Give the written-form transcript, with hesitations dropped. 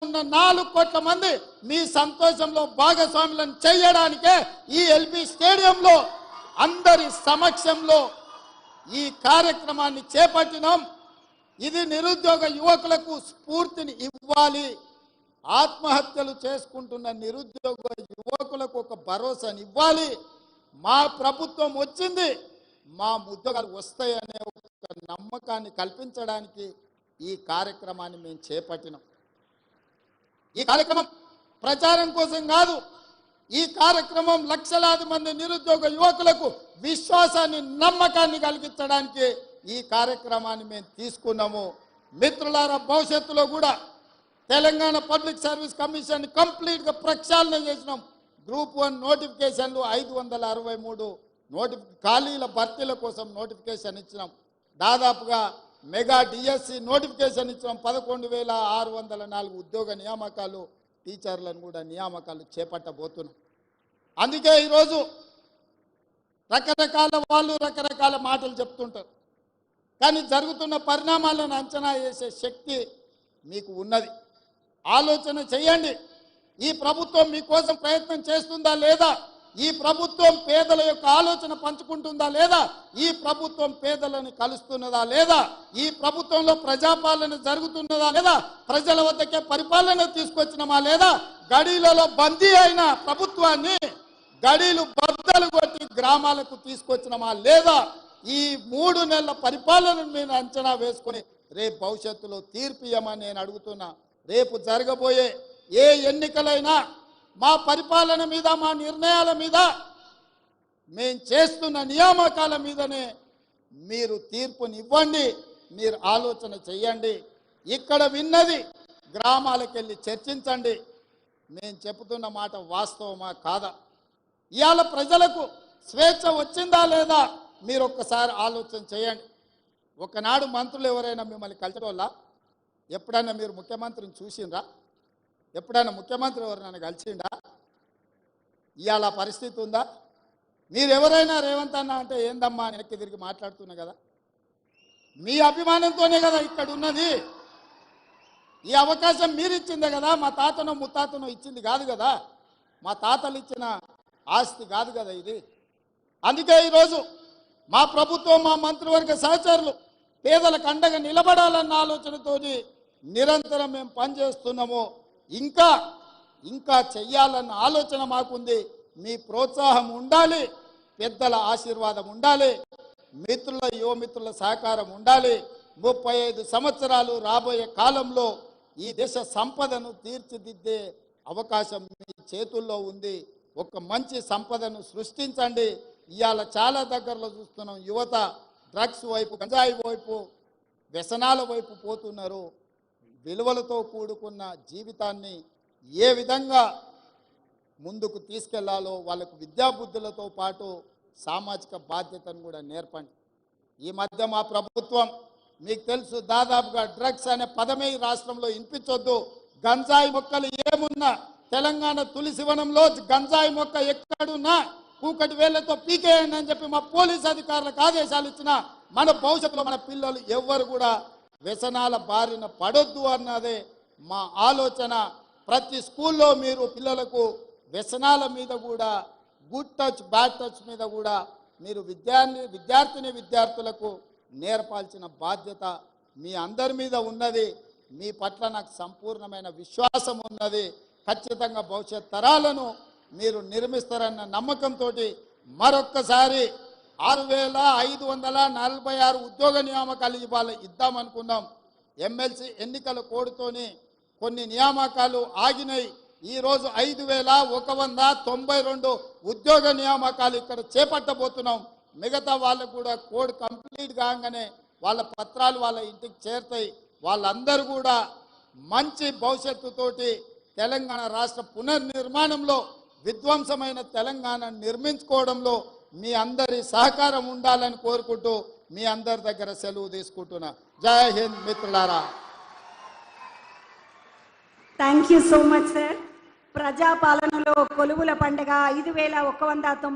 ఉన్న 4 కోట్ల మంది మీ సంతోషంలో భాగస్వాములను చేయడానికే ఈ ఎల్బీ స్టేడియంలో అందరి సమక్షంలో ఈ కార్యక్రమాన్ని చేపట్టినాం. ఇది నిరుద్యోగ యువకులకు స్ఫూర్తిని ఇవ్వాలి. ఆత్మహత్యలు చేసుకుంటున్న నిరుద్యోగ యువకులకు ఒక భరోసాని ఇవ్వాలి. మా ప్రభుత్వం వచ్చింది, మా ఉద్యోగాలు వస్తాయనే ఒక నమ్మకాన్ని కల్పించడానికి ఈ కార్యక్రమాన్ని మేము చేపట్టినాం. ఈ కార్యక్రమం ప్రచారం కోసం కాదు. ఈ కార్యక్రమం లక్షలాది మంది నిరుద్యోగ యువకులకు విశ్వాసాన్ని, నమ్మకాన్ని కలిగించడానికి ఈ కార్యక్రమాన్ని మేము తీసుకున్నాము. మిత్రులారా, భవిష్యత్తులో కూడా తెలంగాణ పబ్లిక్ సర్వీస్ కమిషన్ కంప్లీట్గా ప్రక్షాళన చేసినాం. గ్రూప్ 1 నోటిఫికేషన్లు 563 ఖాళీల భర్తీల కోసం నోటిఫికేషన్ ఇచ్చినాం. దాదాపుగా మెగా డిఎస్సి నోటిఫికేషన్ ఇచ్చినాం. 11,604 ఉద్యోగ నియామకాలు, టీచర్లను కూడా నియామకాలు చేపట్టబోతున్నాం. అందుకే ఈరోజు రకరకాల వాళ్ళు రకరకాల మాటలు చెప్తుంటారు. కానీ జరుగుతున్న పరిణామాలను అంచనా వేసే శక్తి మీకు ఉన్నది. ఆలోచన చేయండి. ఈ ప్రభుత్వం మీకోసం ప్రయత్నం చేస్తుందా లేదా? ఈ ప్రభుత్వం పేదల యొక్క ఆలోచన పంచుకుంటుందా లేదా? ఈ ప్రభుత్వం పేదలను కలుస్తున్నదా లేదా? ఈ ప్రభుత్వంలో ప్రజాపాలన జరుగుతున్నదా లేదా? ప్రజల వద్దకే పరిపాలన తీసుకొచ్చినమా లేదా? గడీలలో బందీ అయిన ప్రభుత్వాన్ని గడీలు బద్దలు కొట్టి గ్రామాలకు తీసుకొచ్చినమా లేదా? ఈ 3 నెలల పరిపాలనను మీరు అంచనా వేసుకొని రేపు భవిష్యత్తులో తీర్పు ఇవ్వమని నేను అడుగుతున్నా. రేపు జరగబోయే ఏ ఎన్నికలైనా మా పరిపాలన మీద, మా నిర్ణయాల మీద, మేము చేస్తున్న నియామకాల మీదనే మీరు తీర్పునివ్వండి. మీరు ఆలోచన చెయ్యండి. ఇక్కడ విన్నది గ్రామాలకు వెళ్ళి చర్చించండి. మేము చెబుతున్న మాట వాస్తవమా కాదా? ఇవాళ ప్రజలకు స్వేచ్ఛ వచ్చిందా లేదా? మీరు ఒక్కసారి ఆలోచన చేయండి. ఒకనాడు మంత్రులు ఎవరైనా మిమ్మల్ని కలిసేవాళ్ళ? ఎప్పుడైనా మీరు ముఖ్యమంత్రిని చూసిండ్రా? ఎప్పుడైనా ముఖ్యమంత్రి ఎవరైనా కలిసిండా? ఇవాళ పరిస్థితి ఉందా? మీరు ఎవరైనా రేవంత్ అన్న అంటే ఏందమ్మా అని వెనక్కి తిరిగి మాట్లాడుతున్నా కదా. మీ అభిమానంతోనే కదా ఇక్కడ ఉన్నది. ఈ అవకాశం మీరు ఇచ్చిందే కదా. మా తాతనో ముత్తాతనో ఇచ్చింది కాదు కదా. మా తాతలు ఇచ్చిన ఆస్తి కాదు కదా ఇది. అందుకే ఈరోజు మా ప్రభుత్వం, మా మంత్రివర్గ సహచరులు పేదలకు అండగా నిలబడాలన్న ఆలోచనతో నిరంతరం మేము పనిచేస్తున్నాము. ఇంకా చెయ్యాలన్న ఆలోచన మాకుంది. మీ ప్రోత్సాహం ఉండాలి, పెద్దల ఆశీర్వాదం ఉండాలి, మిత్రుల యువమిత్రుల సహకారం ఉండాలి. 35 సంవత్సరాలు రాబోయే కాలంలో ఈ దేశ సంపదను తీర్చిదిద్దే అవకాశం మీ చేతుల్లో ఉంది. ఒక మంచి సంపదను సృష్టించండి. ఇవాళ చాలా దగ్గరలో చూస్తున్నాం, యువత డ్రగ్స్ వైపు, గంజాయి వైపు, వ్యసనాల వైపు పోతున్నారు. విలువలతో కూడుకున్న జీవితాన్ని ఏ విధంగా ముందుకు తీసుకెళ్లాలో వాళ్ళకు విద్యాబుద్ధులతో పాటు సామాజిక బాధ్యతను కూడా నేర్పండి. ఈ మధ్య మా ప్రభుత్వం, మీకు తెలుసు, దాదాపుగా డ్రగ్స్ అనే పదమే ఈ రాష్ట్రంలో వినిపించొద్దు. గంజాయి మొక్కలు ఏమున్నా తెలంగాణ తులసివనంలో గంజాయి మొక్క ఎక్కడున్నా కూకటి వేళ్లతో పీకేయండి అని చెప్పి మా పోలీస్ అధికారులకు ఆదేశాలు ఇచ్చిన మన భవిష్యత్తులో మన పిల్లలు ఎవ్వరు కూడా వ్యసనాల బారిన పడొద్దు అన్నదే మా ఆలోచన. ప్రతి స్కూల్లో మీరు పిల్లలకు వ్యసనాల మీద కూడా, గుడ్ టచ్ బ్యాడ్ టచ్ మీద కూడా మీరు విద్యార్థులకు నేర్పాల్సిన బాధ్యత మీ అందరి మీద ఉన్నది. మీ పట్ల నాకు సంపూర్ణమైన విశ్వాసం ఉన్నది. ఖచ్చితంగా భవిష్యత్ తరాలను మీరు నిర్మిస్తారన్న నమ్మకంతో మరొక్కసారి 6,546 ఉద్యోగ నియామకాలు ఇద్దామనుకున్నాం. ఎమ్మెల్సీ ఎన్నికల కోడ్తోని కొన్ని నియామకాలు ఆగినాయి. ఈరోజు 5,192 ఉద్యోగ నియామకాలు ఇక్కడ చేపట్టబోతున్నాం. మిగతా వాళ్ళకు కూడా కోడ్ కంప్లీట్ కాగానే వాళ్ళ పత్రాలు వాళ్ళ ఇంటికి చేరుతాయి. వాళ్ళందరూ కూడా మంచి భవిష్యత్తుతోటి తెలంగాణ రాష్ట్ర పునర్నిర్మాణంలో, విధ్వంసమైన తెలంగాణ నిర్మించుకోవడంలో మీ అందరి సహకారం ఉండాలని కోరుకుంటూ మీ అందరి దగ్గర సెలవు తీసుకుంటున్నా. జై హింద్ మిత్రులారా. Thank you so much sir. ప్రజాపాలనలో కొలువుల పండుగ 5,190